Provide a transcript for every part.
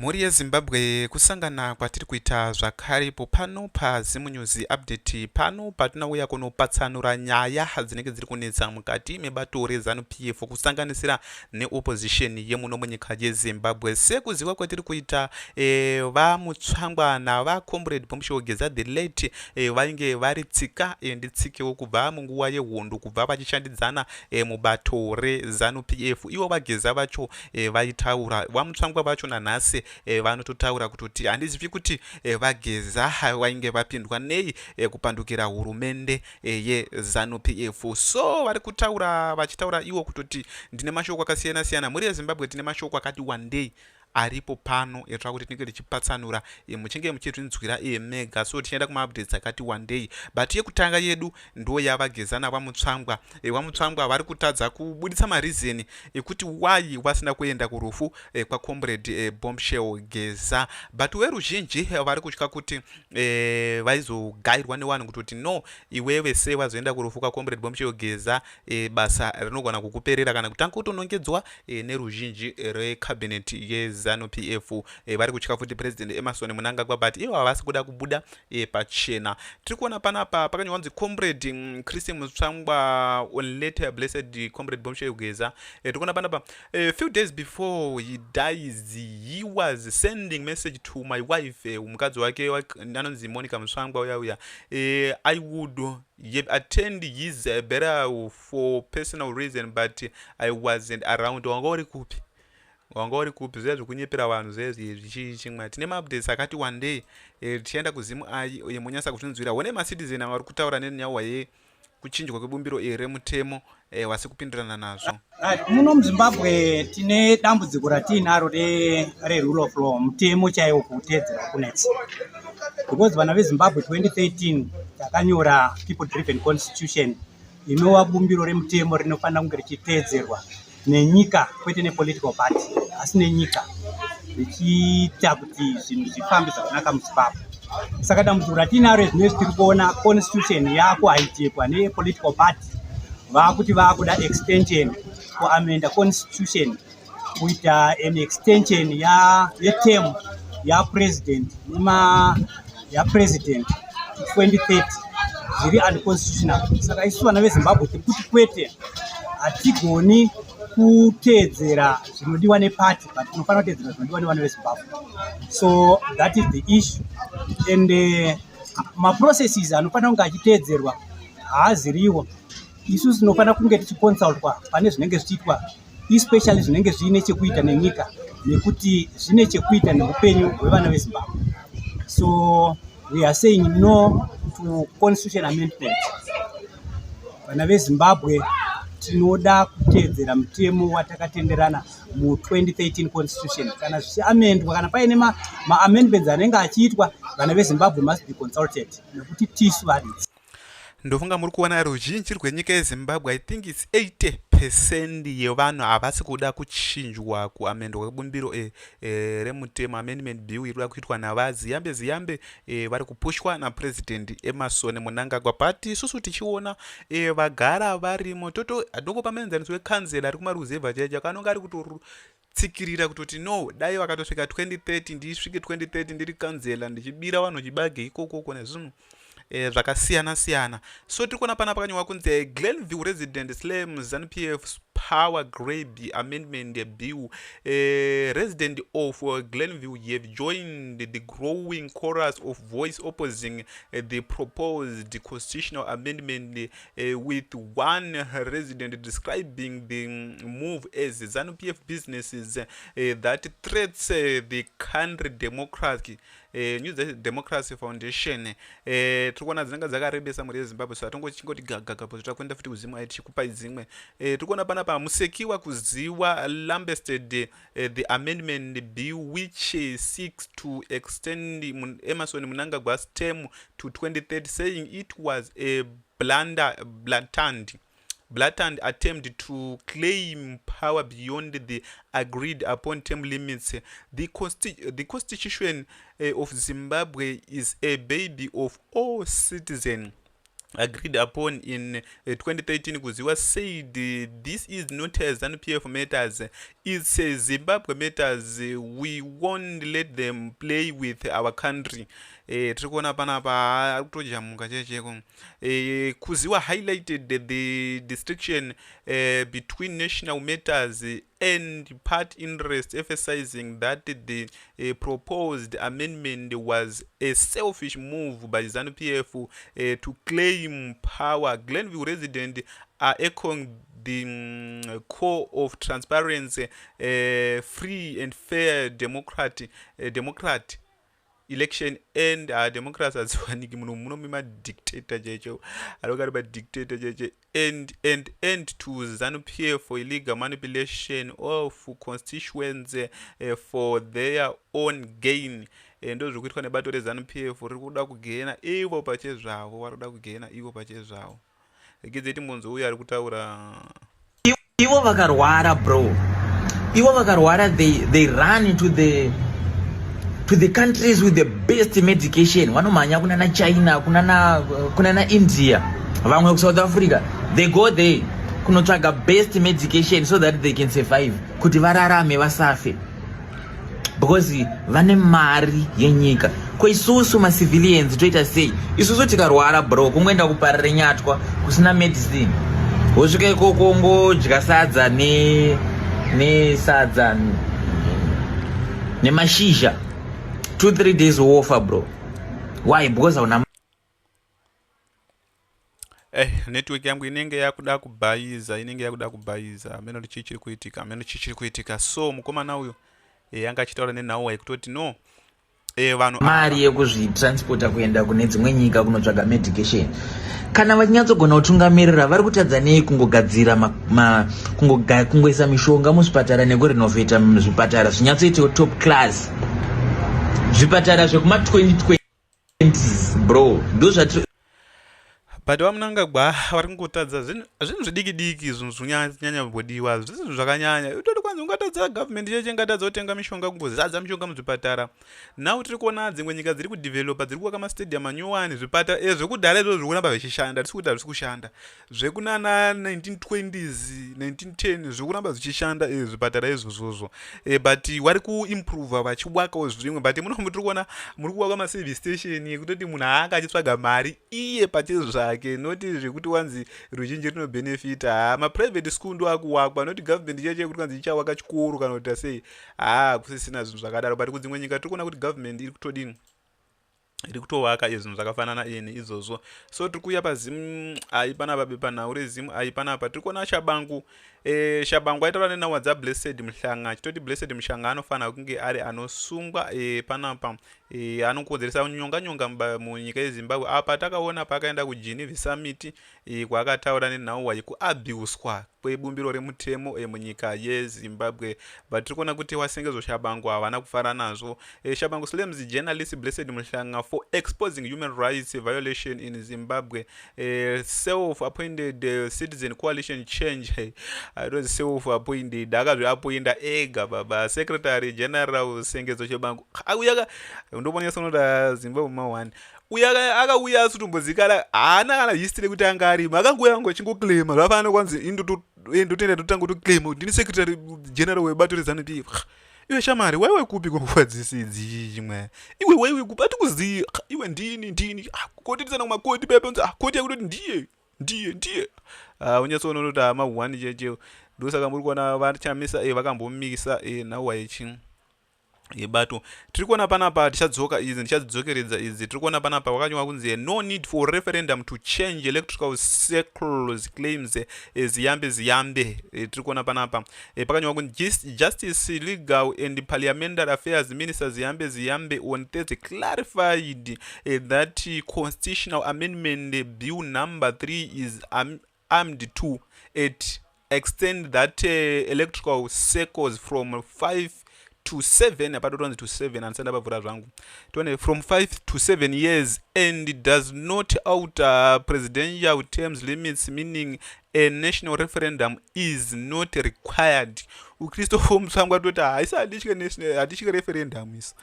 Mhuri yeZimbabwe kusangana kwatiri kuita zvakaripo pano pazimunyuzi update pano patinouya kunopatsanura nyaya dzinenge dziri kunetsa mukati mebato reZanu-PF kusanganisira neopposition yemuno munyika yeZimbabwe. Sekuziva kwatiri kuita vaMutsvangwa navaComrade Cde Geza the late vainge vari tsika nditsikewo kubva munguva yehondo kubva vachishandidzana mubato reZanu-PF. Ivo vaGeza vacho vaitaura vaMutsvangwa vacho nanhasi vanototaura kuti handizivi kuti vaGeza vainge vapindwa nei kupandukira hurumende yeZanu-PF. So vari kutaura vachitaura iwo kutoti ndine mashoko akasiyana siyana. Mhuri yeZimbabwe tine mashoko akati wandei aripo pano etwa kuti tinenge tichipatsanura muchinge muchizvinzwira mega. So tichaenda kumaupdates akati wandei, but yekutanga yedu ndo yavaGeza navaMutsvangwa. VaMutsvangwa vari kutadza kubuditsa marizeni ekuti why vasina kuenda kurufu kwaComrade Cde Geza, but veruzhinji vari kutya kuti vaizogayirwa nevanhu kutoti no, iwewe sei vazoenda kurufu kwaComrade Cde Geza basa rinogona kukuperera kana kutanga kutonongedzwa neruzhinji recabinet yeZanu-PF. Vari kutya futi President Emmerson Mnangagwa, but ivo havasi kuda kubuda pachena. Tiri kuona panapa pakanyorwa kunzi Comrade Mutsvangwa on later blessed Comrade Cde Geza. Tiri kuona panapa a few days before he dies he was sending message to my wife mukadzi wake anonzi Monica Mutsvangwa uya I would attend his burial for personal reason but I wasn't around. Wanga uri kupi zviya zvekunyepera vanhu zvezvi chimwe. Tine maupdates akati wandei tichaenda kuzimu yemunyasa kuzvinzwira. One macitizen vari kutaura nenyaya kuchinjwa kwebumbiro remutemo wasi kupindurana nazvo. Muno muZimbabwe tine dambudziko ratinaro rerule of law, mutemo chaiwo kutedzera kunetsa. Because vana veZimbabwe 2013 takanyora people driven constitution inova bumbiro remutemo rinofanira kunge richitedzerwa nenyika kwete nepolitical party asi nenyika richiita kuti zvinhu zvifambe zvakanaka muZimbabwe. Saka dambudziko ratinaro zvinezvi tiri kuona constitution yakuaitekwa nepolitical party vakuti vakuda extension kuamenda constitution kuita an extension yeterm yapresident yapresident 2030 zviri unconstitutional. Saka isu vana veZimbabwe tiri kuti kwete, hatigoni kuteedzera zvinodiwa neparty but tinofanira kuteedzera zvinodiwa nevana veZimbabwe. So that is the issue, and maprocesses anofanira kunge achiteedzerwa haaziriwo. Isu tinofanira kunge tichiconsultwa pane zvinenge zvichiitwa, especially zvinenge zviine chekuita nenyika nekuti zvine chekuita neupenyu hwevana veZimbabwe. So we are saying no to constitution amendment. Vana veZimbabwe tinoda kuteedzera mutemo watakatenderana mu2013 constitution. Kana zvichiamendwa, kana paine maamendments anenge achiitwa, vana veZimbabwe must be consulted nekuti tisu varidzi. Ndofunga muri kuona ruzhinji rwenyika yeZimbabwe, I think it's 80% yevanhu havasi kuda kuchinjwa kuamendwa kwebumbiro remutemo amendment bill iri kuitwa navaziyambe vari kupushwa naPresident Emmerson Mnangagwa. But isusu tichiona vagara varimo toto adoko pamaenzaniswa wekanzela ari kumaruzevha chacho kanonga ari kutotsikirira kutoti no, dai vakatosvika 2030 ndisvike 2030 ndiri kanzela ndichibira vanhu chibage ikoko nezvinhu zvakasiyana siyana. So tiri kuona panapa pakanyorwa kunzi Glenview resident ZANU-PF's power grab amendment bill. Resident of Glenview have joined the growing chorus of voice opposing the proposed constitutional amendment, with one resident describing the move as ZANU-PF businesses that threats the country democracy. New Democracy Foundation. Turikuona dzinenge dzakarebesa muri yeZimbabwe, so hatongochingoti gagaga pozvita kuenda futi kuzimu tichikupai dzimwe. Turikuona panapa musekiwa kuziwa lambasted the amendment bill which seeks to extend Emmerson Mnangagwa's term to 2030, saying it was a blatant attempt to claim power beyond the agreed upon term limits. The Constitution of Zimbabwe is a baby of all citizens. agreed upon in 2013 kuziwa said this is not a ZANU-PF matters, it's a Zimbabwe matters, we won't let them play with our country. Tiri kuona panapa ari kutojamuka checheko. Kuziwa highlighted the distinction between national matters and part interest, emphasizing that the proposed amendment was a selfish move by ZANU-PF to claim power. Glenville residents are echoing the core of transparency, free and fair democrat election, and democrats aziwaniki munomima dictator checho alokari dictator cheche, and to ZANU-PF for illegal manipulation of constituents for their own gain. Ndo zviri kuitwa nebato reZANU-PF riri kuda kugena ivo pachezvavo, vari kuda kugena ivo pachezvavo. Gedzeti munzo uya ari kutaura ivo vakarwara bro, ivo vakarwara, they run into the countries with the best medication. Vanomhanya kunana China, kunana India, vamwe kuSouth Africa. They go there kunotsvaga best medication so that they can survive, kuti vararame vasafe, because vane mari yenyika. Kwaisusu macivilians toita sei? Isusu tikarwara bro, kungoenda kuparire nyatwa kusina medicine, wosvika ikoko ngodya sadza nesadza nemashizha, 2-3 days wofa bro. Why? Because hauna network yangu inenge yakuda kubhayiza, ameno chichiri kuitika. So mukomana uyo yanga achitaura nenhau yekutoti no vanhu mari yekuzvitransporta kuenda kune dzimwe nyika kunotsvaga medication. Kana vachinyatsogona kutungamirira, vari kutadza nei kungogadzira kungoisa mishonga muzvipatara nekurenovheta muzvipatara zvinyatsoita top class, zvipatara zvekuma 2020s bro, ndo zvati. but vamunangagwa vari kungotadza zvinhu zvidiki zvinhu zvinonyanya kumbodiwa, zvinhu zvakanyanya. Utoti kwanzi ungatadza government cheche ngatadza kutenga mishonga, kungozadza mishonga muzvipatara. Now tiri kuona dzimwe nyika dziri kudevelopa, dziri kuwaka mastadium manyuwani, zvipatara zvekudhara izvo zviri kuramba zvichishanda, tisi kuti hazvisi kushanda. Zvekunana 1920s 1910 zviri kuramba zvichishanda zvipatara izvozvozvo, but vari kuimprove vachiwakawo zvimwe. But munomu tiri kuona muri kuwaka maservice station yekutoti munhu haanga achitsvaga mari iye pachezvake, noti zvekuti wanzi ruzhinji rinobenefita. Maprivate school ndo akuwakwa, noti government cheche kuti kwanzi ichawaka chikoro kana kuti sei, kusisina zvinhu zvakadaro. But kudzimwe nyika tiri kuona kuti government iri kutodini, iri kutowaka zvinhu zvakafanana izvozvo. So tiri kuuya pazimu aipanapa, bepanhau rezimu aipanapa. Tiri kuona Shabangu aitaura nenhau dzaBlessed Muhlanga, achitoti Blessed Muhlanga anofanira kunge ari anosungwa panapa, anokonzeresa nyonga munyika yeZimbabwe. Apa takaona paakaenda kuGeneva Summit, kwaakataura nenhau yekuabhuswa kwebumbiro remutemo munyika yeZimbabwe. But tiri kuona kuti wasengezvo Shabangu havana kufara nazvo. Shabangu slames journalist Blessed Muhlanga for exposing human rights violation in Zimbabwe. Self-appointed citizen coalition change, I don't self-appointed, akazviapoinda ega baba, secretary general sengezo Shabangu auya ndoponesa unoda Zimbabwe ma1 uya akauya asitumbozikana, haana kana history kuti anga arima, akangoya angochingoklema zvafanana kwanzi indotoenda totanga kutoclaima ndini secretary general webato reZANU-PF. Iwe shamari waiwe kupi kunguva dzisidzi chimwe, iwe waiwe kupi atikuziya, iwe ndini koti tisana kumakoti pepe unzi koti yakutoti ndiye unyatsoona kuti ma1 cheche. Ndosaka muri kuona vachamisa vakambomisa nhauwa yechi yebato. Tiri kuona panapa, ndichadzokeredza idzi. Tiri kuona panapa wakanywa kunzi no need for referendum to change electoral circles claims ziyambe. Tiri kuona panapa pakanywa kunzi justice, legal and parliamentary affairs minister ziyambe on Thursday clarified that constitutional amendment bill number 3 is armed to extend that electoral circles from 5 to 7, apatotonzi to 7, and abavura zvangu from 5 to 7 years, and does not alter presidential terms limits, meaning a national referendum is not required. Christopher Mutsvagwa toti haisi hatitye referendum is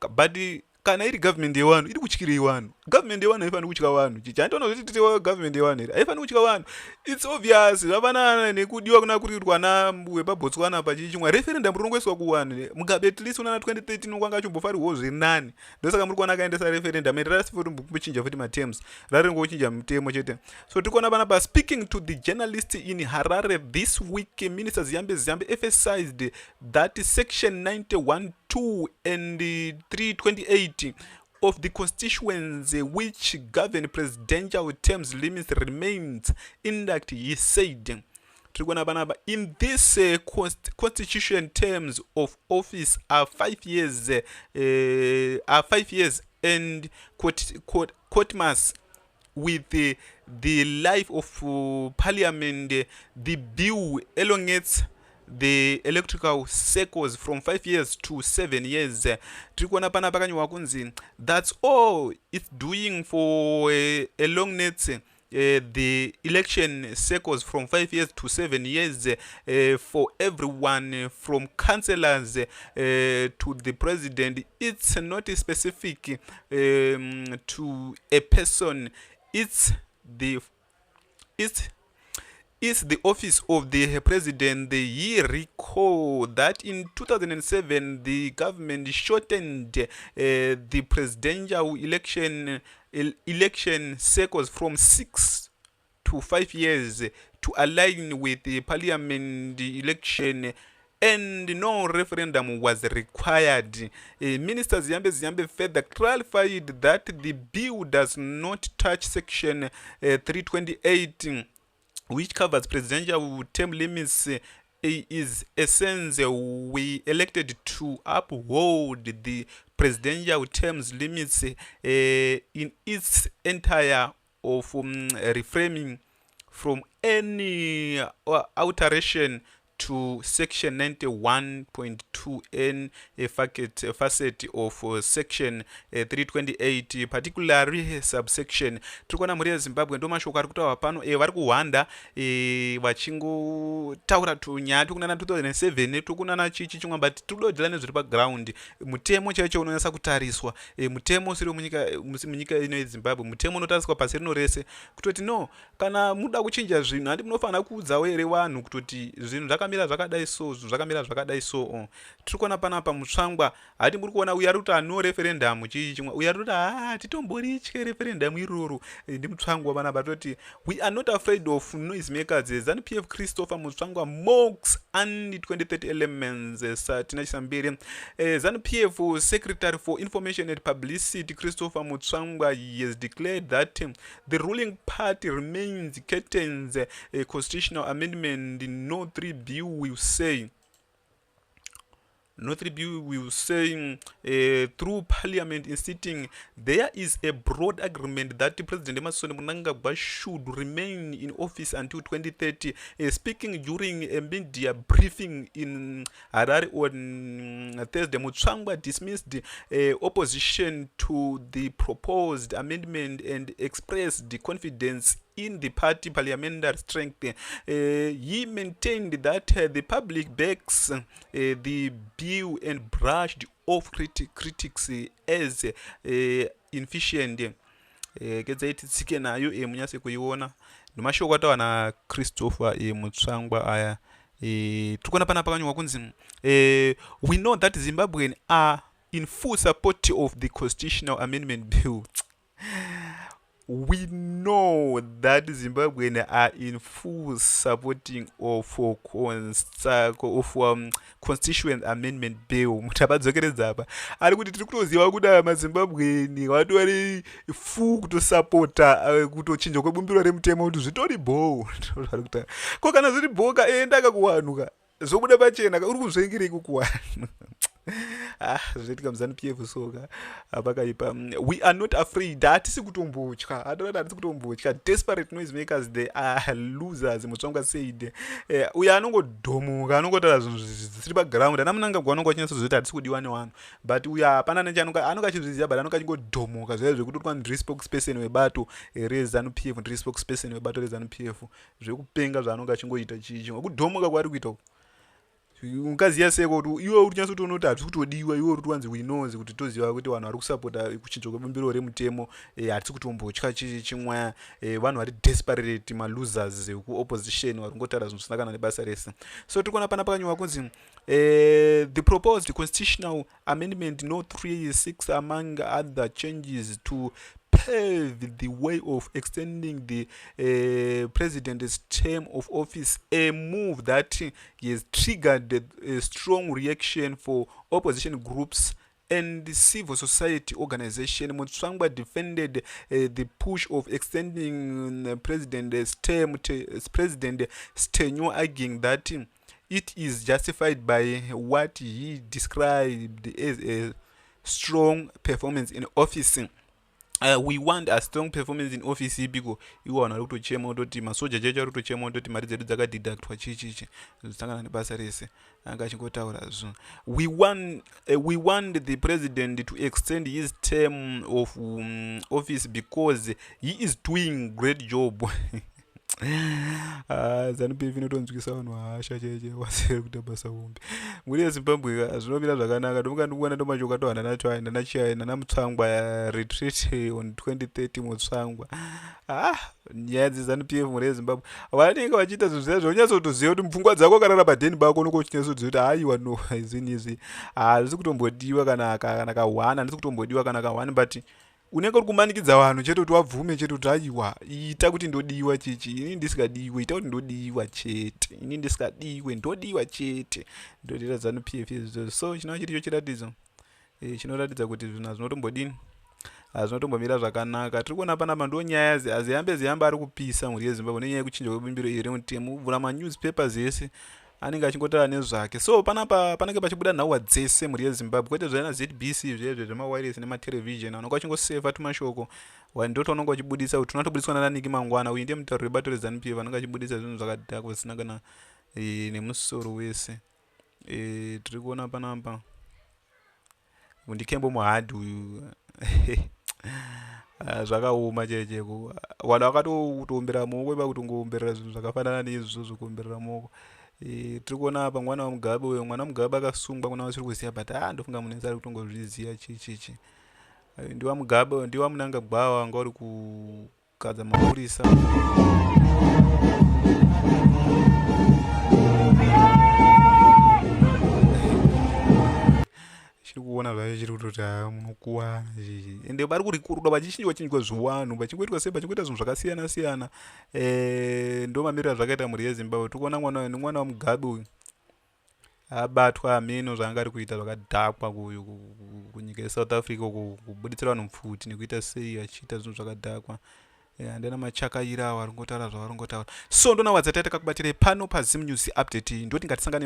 but kana iri government yevanhu iri kutyirei vanhu. Government yevanhu haifani kutya vanhu. Chichatoona kuti titewa government yevanhu here haifani kutya vanhu. It's obvious. Zvafanana nekudiwa kuna kurirwa wepaBotswana pachichimwa referendum rinongoiswa kuvanhu. Mugabe at least una 2013 kwanga achimbofarirwawo zviri nani. Ndosaka muri kuona akaendesa referendum and rasi futi kuchinja futi materms. Raringochinja mutemo chete. So tiri kuona panapa speaking to the journalist in Harare this week, Minister Ziyambe emphasized that section 91(2) and 328 of the constitutions which govern presidential terms limits remains intact, he said. In this constitution, terms of office are 5 years, and quote with the life of parliament. The bill elongates the electoral cycles from 5 years to 7 years. That's all it's doing for elongate the election cycles from 5 years to 7 years for everyone, from councillors to the president. It's not specific to a person. It's the office of the president. Ye recall that in 2007 the government shortened the presidential election cycles from 6 to 5 years to align with the parliament election, and no referendum was required. Minister Ziyambe further clarified that the bill does not touch section 328, which covers presidential term limits. Is essence we elected to uphold the presidential terms limits in its entire of reframing from any alteration to section 91.2n facet of section 328, particularly subsection. Turikuona muri yeZimbabwe ndo mashoko ari kutaura pano vari kuhwanda vachingotaura tunyaya tukunana 2007 tukunana chichi chimwe, but tikudodzera nezviri paground. Mutemo chaicho unonyasa kutariswa, mutemo usiri munyika ino yeZimbabwe, mutemo unotariswa pasi rino rese kutoti no, kana muda kuchinja zvinhu handi munofanira kuudzawo here vanhu kutoti zvinhu zvakamira zvakadai so, zvakamira zvakadai so. Tirikuona panapa Mutsvangwa hati muri kuona uya ruta no referendum chichi chimwe, uya ruta titomboritye referendum iroro. Ndi Mutsvangwa panapa toti we are not afraid of noisemakers. ZANU-PF Christopher Mutsvangwa mocks and 2030 elements. Tina Chisambiri. ZANU-PF Secretary for Information and Publicity Christopher Mutsvangwa has declared that the ruling party remains curtains a constitutional amendment. No 3 bill will say through parliament in sitting. There is a broad agreement that President Emmerson Mnangagwa should remain in office until 2030. Speaking during a media briefing in Harare on Thursday, Mutsvangwa dismissed opposition to the proposed amendment and expressed the confidence in the party parliamentary strength. He maintained that the public backs the bill and brushed off critics as inefficient. Geza ititsike nayo munyase kuiona. Ndimashoko atawa na Christopher Mutsvangwa aya. Tukona pana pakanywa kunzi we know that Zimbabweans are in full support of the constitutional amendment bill. We know that Zimbabweans are in full supporting of constituent amendment bill. Mutabadzokeredza apa ari kuti tiri kutoziva kuti maZimbabweni watu vari full kutosapota kutochinja kwebumbiro remutemo kuti zvitori bho. Ko kana zviri bhoka enda kuwanuka zobuda pachena uri kuzvengirei kuwanhu. Zvetika muZANU-PF soka apakaipa. We are not afraid. Hatisi kutombotya. Hatisi kutombotya. Desperate noisemakers, they are losers. Mutsvangwa said. Uya anongodhomoka, anongotaura zvinhu zvisiri paground. Ana Mnangagwa anonga achinasa kuzoti hatisi kudiwa nevanhu. But uya hapana neche anonga achizviziva, but anonga achingodhomoka zvaive zvekuti uri ndiri spokesperson webato reZANU-PF, ndiri spokesperson webato reZANU-PF. Zvekupenga zvaanonga achingoita chichi. Kudhomoka kwaari kuita ungaziya seko kuti iwe uri nyatso toona kuti hatisi kutodiwa, iwe uri wanzi winozi kuti toziva kuti vanhu vari kusapota kuchinjwa kwebumbiro remutemo hatisi kutombotya chimwaya, vanhu vari desperate, malosers ekuopposition vari kungotaura zvinhu zvisina kana nebasa rese. So tiri kuona pana pakanyorwa kunzi the proposed constitutional amendment no 36 among other changes to pave the way of extending the president's term of office, a move that has triggered a strong reaction for opposition groups and civil society organization. Mutsvagwa defended the push of extending president's tenure, arguing that it is justified by what he described as a strong performance in office. We want a strong performance in office because iwo vanhu vari kutochema kutoti masoja chaicho ari kutochema kutoti mari dzedu dzakadhidhaktwa chichichi zvisangana nebasa rese. Anga achingotaura zvinhu we want the president to extend his term of office because he is doing great job. ZANU-PF inotonzwisa vanhu hasha cheche wasere kuita basa hombe. Muri yeZimbabwe zvinomira zvakanaka. Ndomukandikuona ndomachoka ndana Mutsvagwa retreat on 2030 Mutsvagwa. Nyaya dzeZANU-PF muri yeZimbabwe vanenge vachiita zvinhu zviya zvaunyatsotoziva kuti mupfungwa dzako karara padheni bako nokochinyatsodiziva kuti haiwa no izini izi handisi kutombodiwa kana kahwana, handisi kutombodiwa kana kahwani, but unenge uri kumanikidza vanhu chete kuti wabvume chete kuti aiwa ita kuti ndodiwa chichi, ini ndisikadiwe, ita kuti ndodiwa chete, ini ndisikadiwe ndodiwa chete, ndodira ZANU-PF izvozvo. So chinova chiricho chiratidzo chinoratidza kuti zvinhu hazvinotombodini, hazvinotombomira zvakanaka. Tiri kuona panapa ndo nyaya zihamba ari kupisa mhuri yeZimbabwe nenyaya yekuchinjwa kwebumbiro iri remutemo, vhura manewspapers ese anenge achingotaura nezvake. So panapa panenge pachibuda nhauwa dzese mhuri yeZimbabwe, kwete zvaina ZBC izvezvo zvemawireless nematelevision, vanonga vachingoseva tumashoko ndo taunonga vachibudisa kuti tunatobudiswa naNiki Mangwana. Uyu ndiye mutauri webato reZANU-PF vanonga vachibudisa zvinhu zvakadhako zvisina kana nemusoro wese. Tiri kuona panapa ndikembo muhadhi uyu zvakaoma checheko, vanhu vakatoombera maoko vakutongoomberera zvinhu zvakafanana neizvozvo kuomberera maoko. Tiri kuona apa mwana waMugabe uyo, mwana waMugabe akasungwa kuna vasiri kuziva, but ndofunga munhu ari kutongozviziva chichichi. Ndiwa Mugabe, ndiwa Mnangagwa wanga uri kukadza mapurisa. Chiri kuona zvacho chiri kutoti munokuwana chichi, ende vari kurikuruda vachichinjwa zviwanhu, vachingoitwa sei, vachingoita zvinhu zvakasiyana siyana. Ndo mamiriro zvakaita mhuri yeZimbabwe. Tiri kuona mwana waMugabe uyu abatwa ameno zvaanga ari kuita zvakadhakwa kunyika yeSouth Africa, kubuditsira vanhu mupfuti nekuita sei vachiita zvinhu zvakadhakwa. Handina machakaira avo vari kungotaura zvavari kungotaura. So ndona wadzataita kakubatirei pano paZim News Update, ndoti ngatisangane